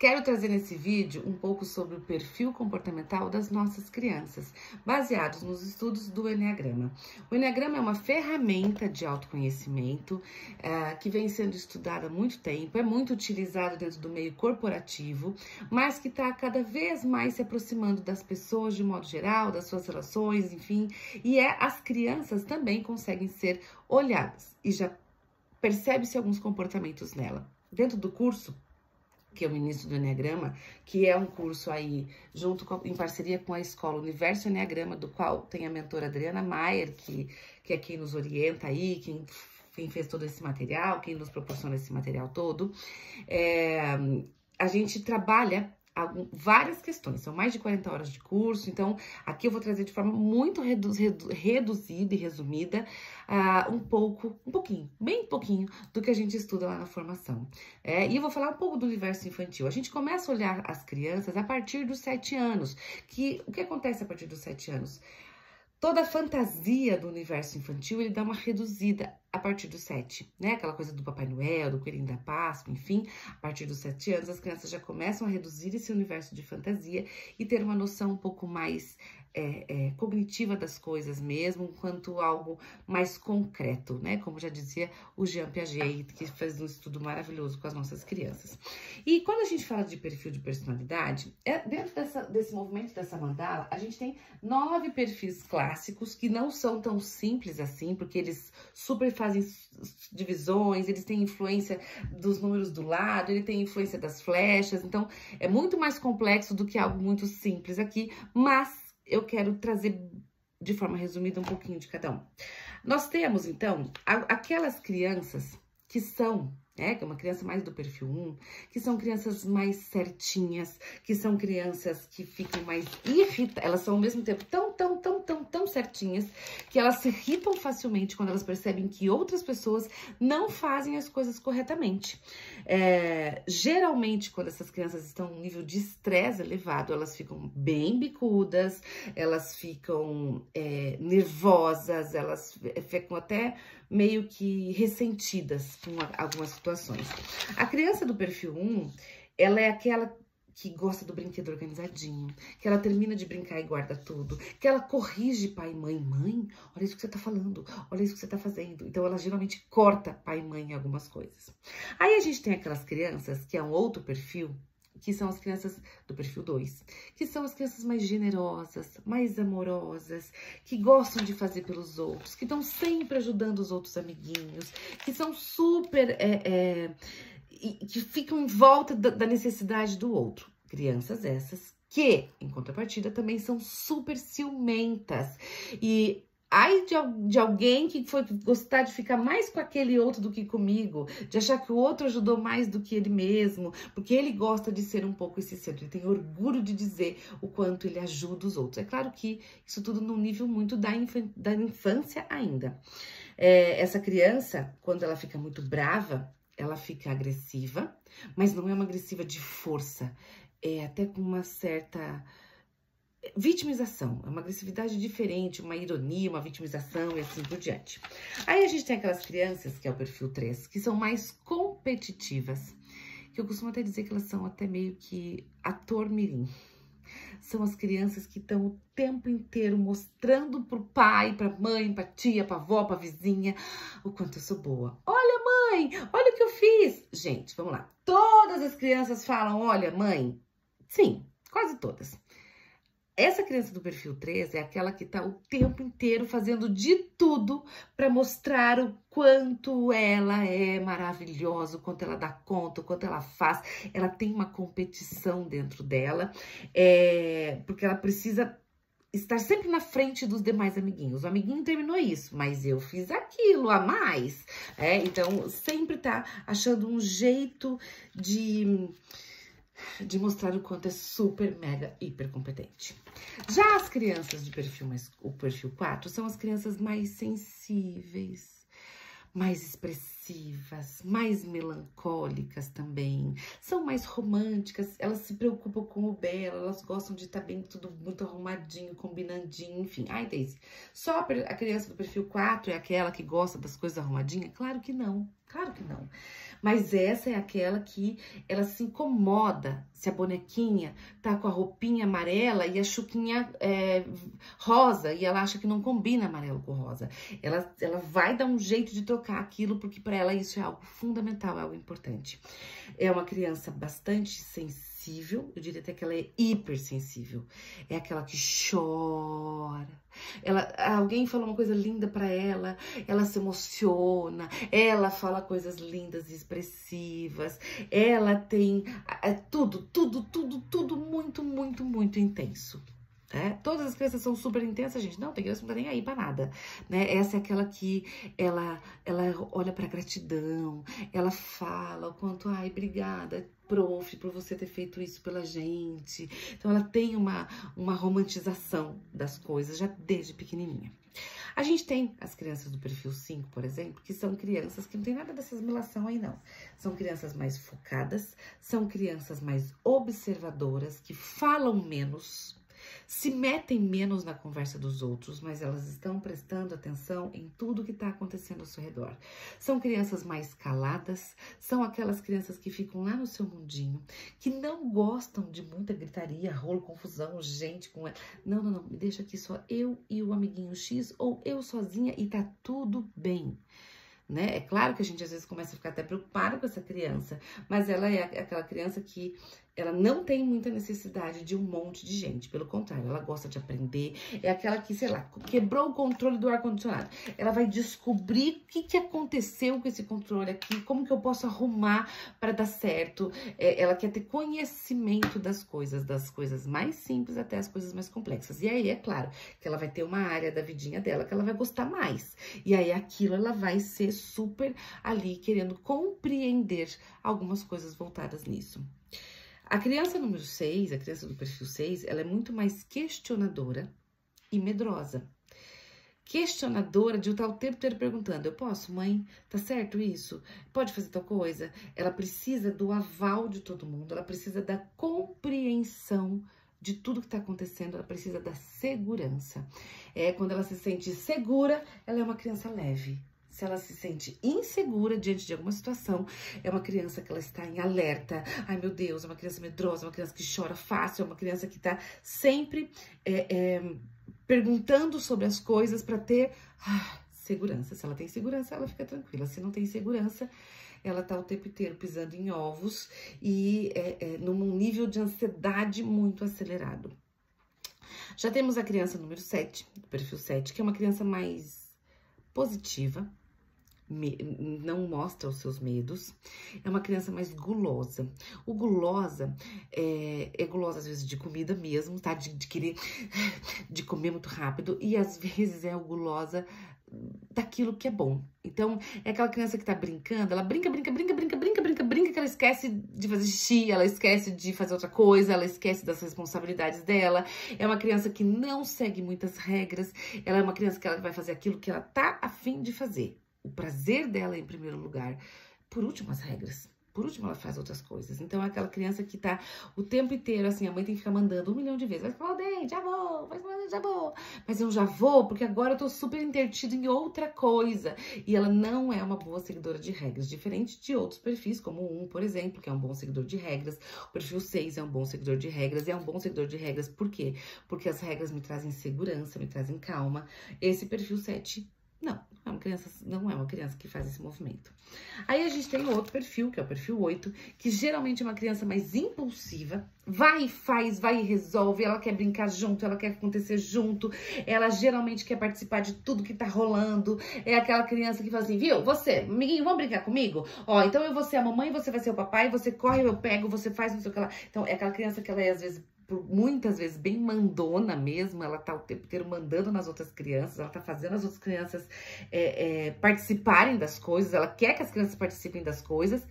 Quero trazer nesse vídeo um pouco sobre o perfil comportamental das nossas crianças, baseados nos estudos do Enneagrama. O Enneagrama é uma ferramenta de autoconhecimento que vem sendo estudada há muito tempo, é muito utilizado dentro do meio corporativo, mas que está cada vez mais se aproximando das pessoas de modo geral, das suas relações, enfim, e as crianças também conseguem ser olhadas e já percebe-se alguns comportamentos nela. Dentro do curso, que é o Início do Enneagrama, que é um curso aí em parceria com a escola Universo Enneagrama, do qual tem a mentora Adriana Maier, que é quem nos orienta aí, quem fez todo esse material, quem nos proporciona esse material todo. A gente trabalha várias questões, são mais de 40 horas de curso, então aqui eu vou trazer de forma muito reduzida e resumida bem pouquinho do que a gente estuda lá na formação. E eu vou falar um pouco do universo infantil. A gente começa a olhar as crianças a partir dos 7 anos, o que acontece a partir dos 7 anos? Toda a fantasia do universo infantil, ele dá uma reduzida a partir dos 7, né? Aquela coisa do Papai Noel, do Coelhinho da Páscoa, enfim. A partir dos 7 anos, as crianças já começam a reduzir esse universo de fantasia e ter uma noção um pouco mais cognitiva das coisas mesmo, quanto algo mais concreto, né? Como já dizia o Jean Piaget, que fez um estudo maravilhoso com as nossas crianças. E quando a gente fala de perfil de personalidade, dentro desse movimento dessa mandala, a gente tem 9 perfis clássicos que não são tão simples assim, porque eles super fazem divisões, eles têm influência dos números do lado, ele tem influência das flechas, então é muito mais complexo do que algo muito simples aqui, mas eu quero trazer de forma resumida um pouquinho de cada um. Nós temos, então, aquelas crianças que são, que é uma criança mais do perfil 1, que são crianças mais certinhas, que são crianças que ficam mais irritadas, elas são ao mesmo tempo tão certinhas, que elas se irritam facilmente quando elas percebem que outras pessoas não fazem as coisas corretamente. Geralmente, quando essas crianças estão em um nível de estresse elevado, elas ficam bem bicudas, elas ficam nervosas, elas ficam até meio que ressentidas com algumas situações. A criança do perfil 1, ela é aquela que gosta do brinquedo organizadinho, que ela termina de brincar e guarda tudo, que ela corrige pai e mãe. Mãe, olha isso que você tá falando, olha isso que você tá fazendo. Então, ela geralmente corta pai e mãe em algumas coisas. Aí, a gente tem aquelas crianças, que é um outro perfil, que são as crianças do perfil 2, que são as crianças mais generosas, mais amorosas, que gostam de fazer pelos outros, que estão sempre ajudando os outros amiguinhos, que são super... que ficam em volta da necessidade do outro. Crianças essas que, em contrapartida, também são super ciumentas. E ai de alguém que foi gostar de ficar mais com aquele outro do que comigo, de achar que o outro ajudou mais do que ele mesmo, porque ele gosta de ser um pouco esse centro, ele tem orgulho de dizer o quanto ele ajuda os outros. É claro que isso tudo num nível muito da infância ainda. Essa criança, quando ela fica muito brava, ela fica agressiva, mas não é uma agressiva de força, é até com uma certa vitimização, é uma agressividade diferente, uma ironia, uma vitimização e assim por diante. Aí a gente tem aquelas crianças, que é o perfil 3, que são mais competitivas, que eu costumo até dizer que elas são até meio que ator mirim. São as crianças que estão o tempo inteiro mostrando pro pai, pra mãe, pra tia, pra avó, pra vizinha, o quanto eu sou boa. Olha, mãe, olha o que eu fiz. Gente, vamos lá. Todas as crianças falam, olha, mãe. Sim, quase todas. Essa criança do perfil 3 é aquela que tá o tempo inteiro fazendo de tudo para mostrar o quanto ela é maravilhosa, o quanto ela dá conta, o quanto ela faz. Ela tem uma competição dentro dela, porque ela precisa estar sempre na frente dos demais amiguinhos. O amiguinho terminou isso, mas eu fiz aquilo a mais. Então, sempre tá achando um jeito de mostrar o quanto é super, mega, hiper competente. Já as crianças de o perfil 4 são as crianças mais sensíveis, mais expressivas, mais melancólicas também. São mais românticas, elas se preocupam com o belo, elas gostam de estar bem tudo muito arrumadinho, combinandinho, enfim. Ai, Daisy, só a criança do perfil 4 é aquela que gosta das coisas arrumadinhas? Claro que não, claro que não. Mas essa é aquela que ela se incomoda se a bonequinha tá com a roupinha amarela e a chuquinha rosa, e ela acha que não combina amarelo com rosa. Ela vai dar um jeito de trocar aquilo, porque para ela isso é algo fundamental, é algo importante. É uma criança bastante sensível, eu diria até que ela é hipersensível. É aquela que chora. Alguém fala uma coisa linda para ela se emociona, ela fala coisas lindas e expressivas, ela tem tudo muito, muito, muito intenso. Todas as crianças são super intensas, gente. Não, tem criança que não tá nem aí pra nada, né? Essa é aquela que ela olha pra gratidão, ela fala o quanto, ai, obrigada, prof, por você ter feito isso pela gente. Então, ela tem uma romantização das coisas já desde pequenininha. A gente tem as crianças do perfil 5, por exemplo, que são crianças que não tem nada dessas melação aí, não. São crianças mais focadas, são crianças mais observadoras, que falam menos, se metem menos na conversa dos outros, mas elas estão prestando atenção em tudo que está acontecendo ao seu redor. São crianças mais caladas, são aquelas crianças que ficam lá no seu mundinho, que não gostam de muita gritaria, rolo, confusão, gente com... Não, me deixa aqui só eu e o amiguinho X, ou eu sozinha e tá tudo bem. Né? É claro que a gente às vezes começa a ficar até preocupado com essa criança, mas ela é aquela criança que ela não tem muita necessidade de um monte de gente, pelo contrário, ela gosta de aprender, é aquela que, sei lá, quebrou o controle do ar-condicionado, ela vai descobrir o que aconteceu com esse controle aqui, como que eu posso arrumar para dar certo, ela quer ter conhecimento das coisas mais simples até as coisas mais complexas, e aí é claro que ela vai ter uma área da vidinha dela que ela vai gostar mais, e aí aquilo ela vai ser super ali querendo compreender algumas coisas voltadas nisso. A criança número 6, a criança do perfil 6, ela é muito mais questionadora e medrosa. Questionadora de estar o tempo inteiro perguntando, eu posso, mãe? Tá certo isso? Pode fazer tal coisa? Ela precisa do aval de todo mundo, ela precisa da compreensão de tudo que está acontecendo, ela precisa da segurança. Quando ela se sente segura, ela é uma criança leve. Se ela se sente insegura diante de alguma situação, é uma criança que ela está em alerta. Ai, meu Deus, é uma criança medrosa, é uma criança que chora fácil, é uma criança que está sempre perguntando sobre as coisas para ter segurança. Se ela tem segurança, ela fica tranquila. Se não tem segurança, ela está o tempo inteiro pisando em ovos e num nível de ansiedade muito acelerado. Já temos a criança número 7, perfil 7, que é uma criança mais positiva, não mostra os seus medos, é uma criança mais gulosa. O gulosa é gulosa às vezes de comida mesmo, tá? De comer muito rápido, e às vezes é o gulosa daquilo que é bom. Então, é aquela criança que tá brincando, ela brinca, que ela esquece de fazer xixi, ela esquece de fazer outra coisa, ela esquece das responsabilidades dela. É uma criança que não segue muitas regras, ela é uma criança que ela vai fazer aquilo que ela tá a fim de fazer. O prazer dela é em primeiro lugar. Por último, as regras. Por último, ela faz outras coisas. Então, é aquela criança que tá o tempo inteiro, assim, a mãe tem que ficar mandando 1 milhão de vezes. Vai escovar o dente, já vou, vai escovar o dente, já vou. Mas eu já vou, porque agora eu tô super intertido em outra coisa. E ela não é uma boa seguidora de regras, diferente de outros perfis, como o 1, por exemplo, que é um bom seguidor de regras. O perfil 6 é um bom seguidor de regras. É um bom seguidor de regras, por quê? Porque as regras me trazem segurança, me trazem calma. Esse perfil 7... não é uma criança que faz esse movimento. Aí a gente tem outro perfil, que é o perfil 8, que geralmente é uma criança mais impulsiva, vai e faz, vai e resolve, ela quer brincar junto, ela quer acontecer junto, ela geralmente quer participar de tudo que tá rolando, é aquela criança que fala assim, viu, você, amiguinho, vamos brincar comigo? Ó, então eu vou ser a mamãe, você vai ser o papai, você corre, eu pego, você faz, não sei o que lá. Então é aquela criança que ela é, às vezes, muitas vezes bem mandona mesmo, ela tá o tempo inteiro mandando nas outras crianças, ela tá fazendo as outras crianças participarem das coisas, ela quer que as crianças participem das coisas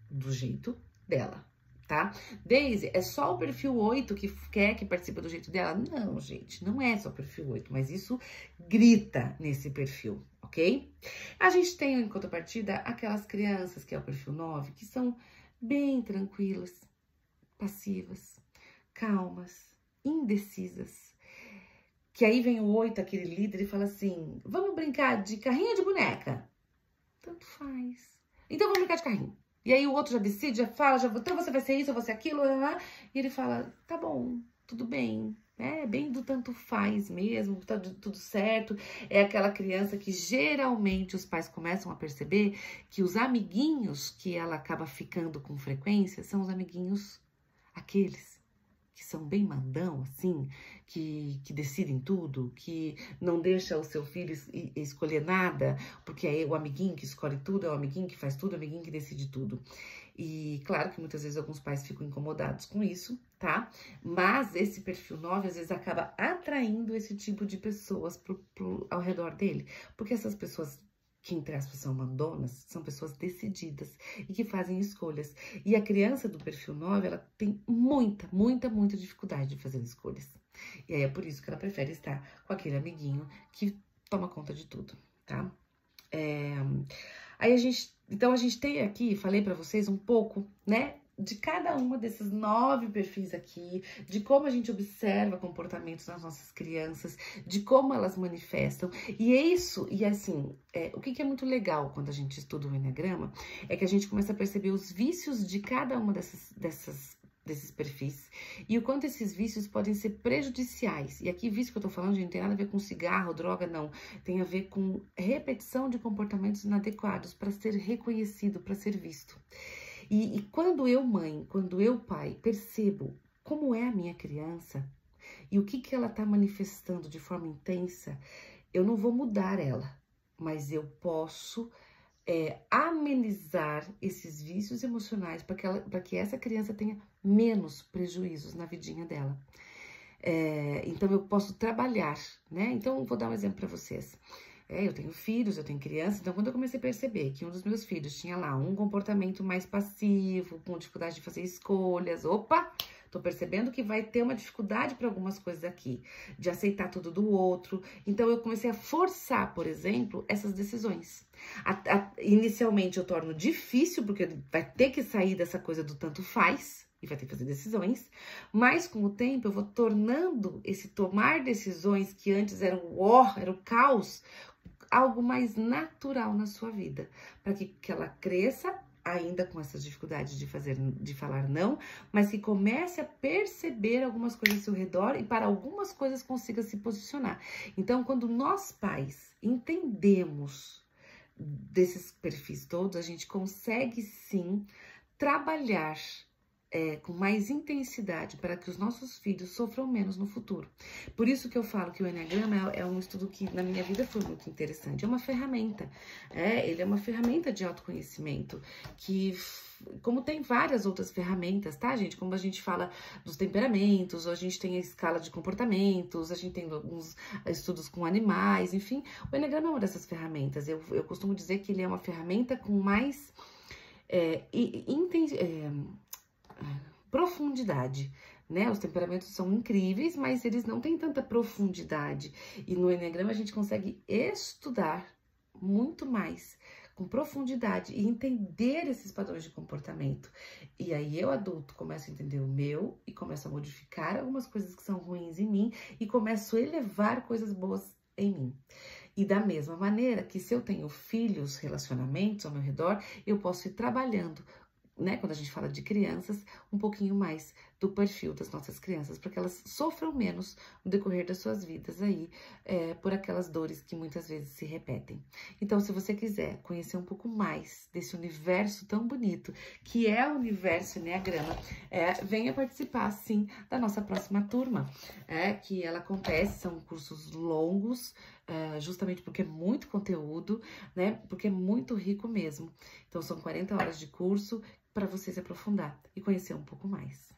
do jeito dela, tá? Daisy, é só o perfil 8 que quer que participe do jeito dela? Não, gente, não é só o perfil 8, mas isso grita nesse perfil, ok? A gente tem, em contrapartida, aquelas crianças, que é o perfil 9, que são bem tranquilas, passivas, calmas, indecisas. Que aí vem o 8, aquele líder, e fala assim, vamos brincar de carrinho de boneca? Tanto faz. Então vamos brincar de carrinho. E aí o outro já decide, já fala, então você vai ser isso, eu vou ser aquilo, e ele fala, tá bom, tudo bem. É bem do tanto faz mesmo, tá tudo certo. É aquela criança que geralmente os pais começam a perceber que os amiguinhos que ela acaba ficando com frequência são os amiguinhos aqueles que são bem mandão, assim, que decidem tudo, que não deixa o seu filho escolher nada, porque é o amiguinho que escolhe tudo, é o amiguinho que faz tudo, é o amiguinho que decide tudo. E claro que muitas vezes alguns pais ficam incomodados com isso, tá? Mas esse perfil 9 às vezes acaba atraindo esse tipo de pessoas ao redor dele, porque essas pessoas que, entre aspas, são mandonas, são pessoas decididas e que fazem escolhas. E a criança do perfil 9, ela tem muita dificuldade de fazer escolhas. E aí é por isso que ela prefere estar com aquele amiguinho que toma conta de tudo, tá? Aí então a gente tem aqui, falei pra vocês um pouco, né? De cada uma desses 9 perfis aqui, de como a gente observa comportamentos nas nossas crianças, de como elas manifestam. E é isso, e assim, o que é muito legal quando a gente estuda o Enneagrama, é que a gente começa a perceber os vícios de cada uma desses perfis e o quanto esses vícios podem ser prejudiciais. E aqui, vício que eu tô falando, gente, não tem nada a ver com cigarro, droga, não. Tem a ver com repetição de comportamentos inadequados para ser reconhecido, para ser visto. E quando eu, mãe, quando eu, pai, percebo como é a minha criança e o que ela tá manifestando de forma intensa, eu não vou mudar ela, mas eu posso amenizar esses vícios emocionais para que essa criança tenha menos prejuízos na vidinha dela. Então, eu posso trabalhar, né? Então, vou dar um exemplo para vocês. Eu tenho filhos, eu tenho crianças, então quando eu comecei a perceber que um dos meus filhos tinha lá um comportamento mais passivo, com dificuldade de fazer escolhas, opa, tô percebendo que vai ter uma dificuldade para algumas coisas aqui, de aceitar tudo do outro. Então eu comecei a forçar, por exemplo, essas decisões. Inicialmente eu torno difícil, porque ele vai ter que sair dessa coisa do tanto faz, e vai ter que fazer decisões, mas com o tempo eu vou tornando esse tomar decisões que antes era o caos, algo mais natural na sua vida, para que ela cresça ainda com essas dificuldades de falar não, mas que comece a perceber algumas coisas ao seu redor e para algumas coisas consiga se posicionar. Então, quando nós pais entendemos desses perfis todos, a gente consegue sim trabalhar com mais intensidade para que os nossos filhos sofram menos no futuro. Por isso que eu falo que o Enneagrama é um estudo que na minha vida foi muito interessante. É uma ferramenta, ele é uma ferramenta de autoconhecimento que, como tem várias outras ferramentas, tá, gente? Como a gente fala dos temperamentos, a gente tem a escala de comportamentos, a gente tem alguns estudos com animais, enfim. O Enneagrama é uma dessas ferramentas. Eu costumo dizer que ele é uma ferramenta com mais profundidade, né? Os temperamentos são incríveis, mas eles não têm tanta profundidade. E no Enneagrama a gente consegue estudar muito mais, com profundidade, e entender esses padrões de comportamento. E aí eu, adulto, começo a entender o meu e começo a modificar algumas coisas que são ruins em mim e começo a elevar coisas boas em mim. E da mesma maneira que se eu tenho filhos, relacionamentos ao meu redor, eu posso ir trabalhando, né, quando a gente fala de crianças, um pouquinho mais do perfil das nossas crianças, para que elas sofram menos no decorrer das suas vidas aí, por aquelas dores que muitas vezes se repetem. Então, se você quiser conhecer um pouco mais desse universo tão bonito, que é o universo Enneagrama, venha participar, sim, da nossa próxima turma, que ela acontece, são cursos longos, justamente porque é muito conteúdo, né, porque é muito rico mesmo. Então, são 40 horas de curso, para você se aprofundar e conhecer um pouco mais.